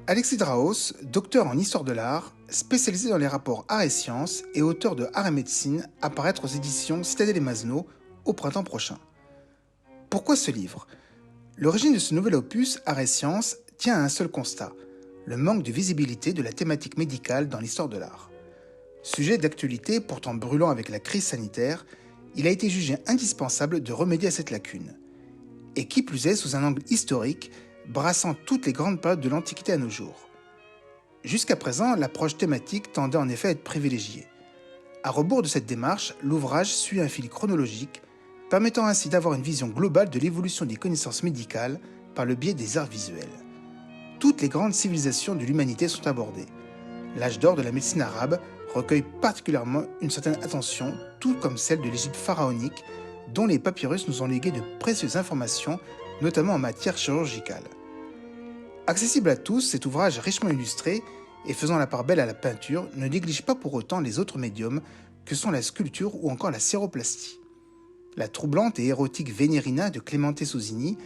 Alexis Draos, docteur en histoire de l'art, spécialisé dans les rapports art et sciences et auteur de Art et médecine, apparaître aux éditions Citadel et Masno au printemps prochain. Pourquoi ce livre ? L'origine de ce nouvel opus Art et sciences tient à un seul constat, le manque de visibilité de la thématique médicale dans l'histoire de l'art. Sujet d'actualité pourtant brûlant avec la crise sanitaire, il a été jugé indispensable de remédier à cette lacune. Et qui plus est sous un angle historique, brassant toutes les grandes périodes de l'Antiquité à nos jours. Jusqu'à présent, l'approche thématique tendait en effet à être privilégiée. À rebours de cette démarche, l'ouvrage suit un fil chronologique, permettant ainsi d'avoir une vision globale de l'évolution des connaissances médicales par le biais des arts visuels. Toutes les grandes civilisations de l'humanité sont abordées. L'âge d'or de la médecine arabe recueille particulièrement une certaine attention, tout comme celle de l'Égypte pharaonique, dont les papyrus nous ont légué de précieuses informations, notamment en matière chirurgicale. Accessible à tous, cet ouvrage richement illustré et faisant la part belle à la peinture ne néglige pas pour autant les autres médiums que sont la sculpture ou encore la céroplastie. La troublante et érotique Vénérina de Clemente Sozzini,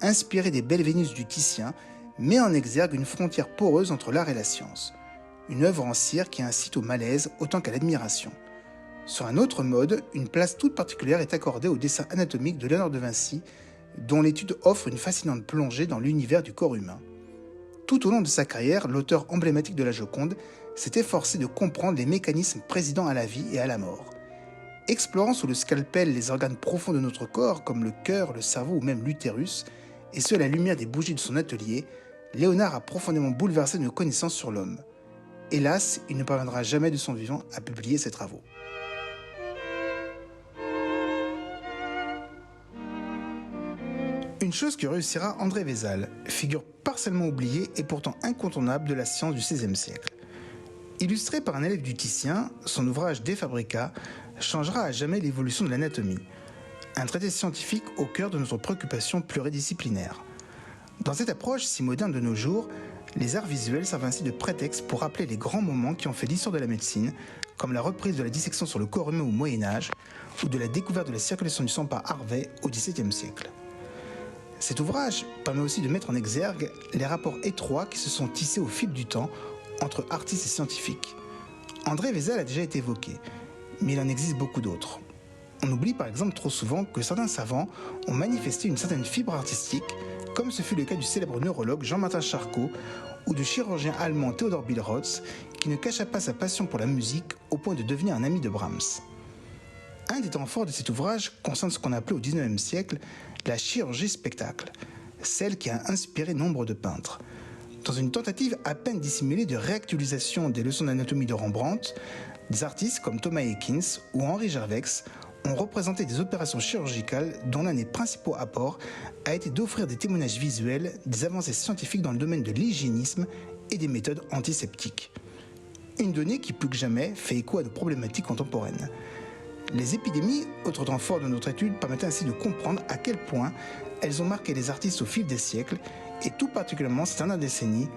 inspirée des belles Vénus du Titien, met en exergue une frontière poreuse entre l'art et la science. Une œuvre en cire qui incite au malaise autant qu'à l'admiration. Sur un autre mode, une place toute particulière est accordée au dessin anatomique de Léonard de Vinci, dont l'étude offre une fascinante plongée dans l'univers du corps humain. Tout au long de sa carrière, l'auteur emblématique de la Joconde s'est efforcé de comprendre les mécanismes présidant à la vie et à la mort. Explorant sous le scalpel les organes profonds de notre corps, comme le cœur, le cerveau ou même l'utérus, et ce à la lumière des bougies de son atelier, Léonard a profondément bouleversé nos connaissances sur l'homme. Hélas, il ne parviendra jamais de son vivant à publier ses travaux. Une chose que réussira André Vézal, figure partiellement oubliée et pourtant incontournable de la science du XVIe siècle. Illustré par un élève du Titien, son ouvrage De Fabrica changera à jamais l'évolution de l'anatomie. Un traité scientifique au cœur de notre préoccupation pluridisciplinaire. Dans cette approche si moderne de nos jours, les arts visuels servent ainsi de prétexte pour rappeler les grands moments qui ont fait l'histoire de la médecine, comme la reprise de la dissection sur le corps humain au Moyen-Âge ou de la découverte de la circulation du sang par Harvey au XVIIe siècle. Cet ouvrage permet aussi de mettre en exergue les rapports étroits qui se sont tissés au fil du temps entre artistes et scientifiques. André Vézal a déjà été évoqué, mais il en existe beaucoup d'autres. On oublie par exemple trop souvent que certains savants ont manifesté une certaine fibre artistique, comme ce fut le cas du célèbre neurologue Jean-Martin Charcot ou du chirurgien allemand Theodor Billroth, qui ne cacha pas sa passion pour la musique au point de devenir un ami de Brahms. Un des temps forts de cet ouvrage concerne ce qu'on appelait au XIXe siècle la chirurgie spectacle, celle qui a inspiré nombre de peintres. Dans une tentative à peine dissimulée de réactualisation des leçons d'anatomie de Rembrandt, des artistes comme Thomas Eakins ou Henri Gervex ont représenté des opérations chirurgicales dont l'un des principaux apports a été d'offrir des témoignages visuels des avancées scientifiques dans le domaine de l'hygiénisme et des méthodes antiseptiques. Une donnée qui plus que jamais fait écho à nos problématiques contemporaines. Les épidémies, autre temps fort de notre étude, permettent ainsi de comprendre à quel point elles ont marqué les artistes au fil des siècles, et tout particulièrement cette dernière décennie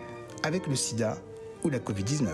avec le sida ou la Covid-19.